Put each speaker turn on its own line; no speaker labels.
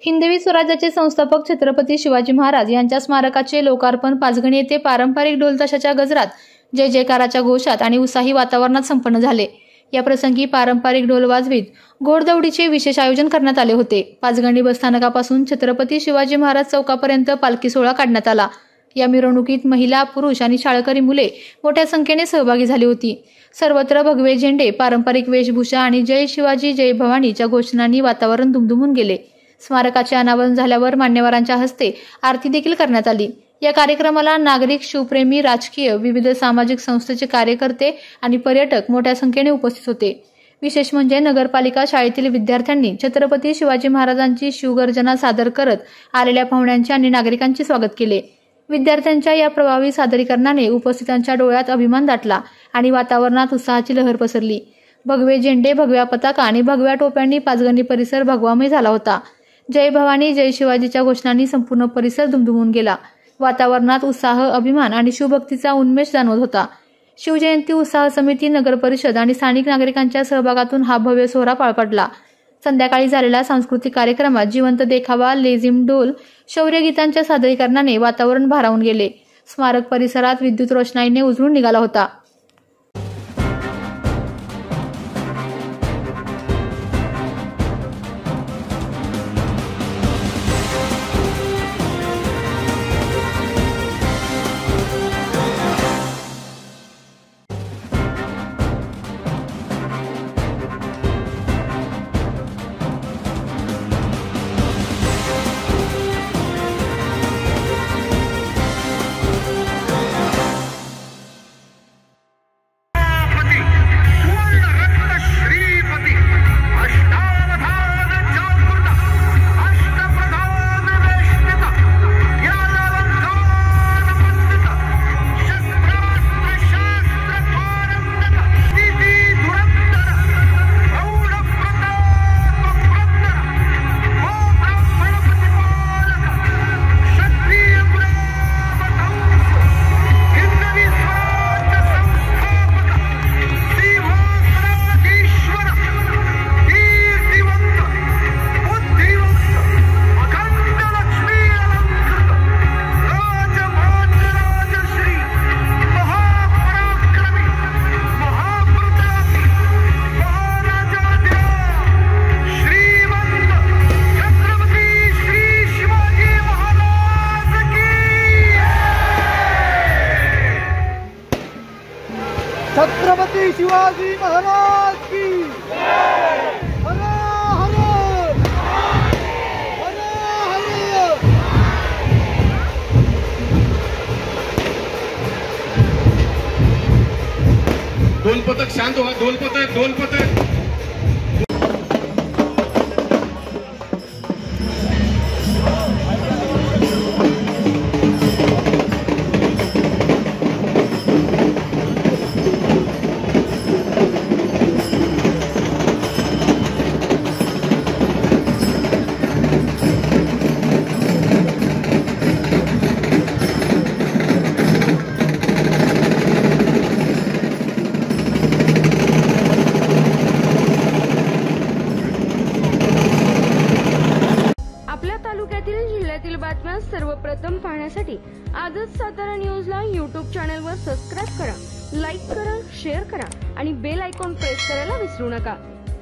हिंदवी स्वराज्याचे संस्थापक छत्रपती शिवाजी महाराज यांच्या स्मारकाचे लोकार्पण पाचगणी येथे पारंपरिक ढोल ताशाच्या गजरात, जय जयकाराच्या घोषात आणि उत्साही वातावरणात संपन्न झाले। या प्रसंगी पारंपरिक ढोल वाजवीत घोडदौडीचे विशेष आयोजन करण्यात आले होते। पाचगणी बसस्थानकापासून छत्रपती शिवाजी महाराज चौकापर्यंत पालखी सोहळा काढण्यात आला। या मिरवणुकीत महिला, पुरुष आणि शाळकरी मुले मोठ्या संख्येने सहभागी झाली होती। सर्वत्र भगवे झेंडे, पारंपरिक वेशभूषा आणि जय शिवाजी जय भवानीच्या घोषणांनी वातावरण दुमदुमून गेले। स्मारकाचे अनावरण झाल्यावर मान्यवरांच्या हस्ते आरती देखील करण्यात आली। या कार्यक्रमाला नागरिक, शिवप्रेमी, राजकीय, विविध सामाजिक संस्थेचे कार्यकर्ते आणि पर्यटक मोठ्या संख्येने उपस्थित होते। विशेष म्हणजे नगरपालिका शाळेतील विद्यार्थ्यांनी छत्रपती शिवाजी महाराजांची शिवगर्जना सादर करत आलेल्या पाहुण्यांचे आणि नागरिकांचे स्वागत केले। विद्यार्थ्यांच्या या प्रभावी सादरीकरणाने उपस्थितांच्या डोळ्यात अभिमान दाटला आणि वातावरणात उत्साहाची लहर पसरली। भगवे झेंडे, भगव्या पताका आणि भगव्या टोप्यांनी पाचगणी परिसर भगवामय झाला होता। जय भवानी, जय शिवाजीच्या घोषणांनी संपूर्ण परिसर दुमदुमून गेला। वातावरणात उत्साह, अभिमान आणि शिवभक्तीचा उन्मेष जाणवत होता। शिवजयंती उत्साह समिती, नगर परिषद आणि स्थानिक नागरिकांच्या सहभागातून हा भव्य सोहळा पार पडला। संध्याकाळी झालेल्या सांस्कृतिक कार्यक्रमात जिवंत देखावा, लेझिम, ढोल, शौर्यगीतांच्या सादरीकरणाने वातावरण भारावून गेले। स्मारक परिसरात विद्युत रोषणाईने उजळून निघाला होता।
छत्रपती शिवाजी महाराज की जय। हर हर हर हर।
ढोल पथक शांत व्हा। ढोल पथक
जिल्ह्यातील बातम्या सर्वप्रथम पाहण्यासाठी आजच सातारा न्यूजला YouTube चॅनलवर सबस्क्राइब करा, लाईक करा, शेअर करा आणि बेल आयकॉन प्रेस करायला विसरू नका।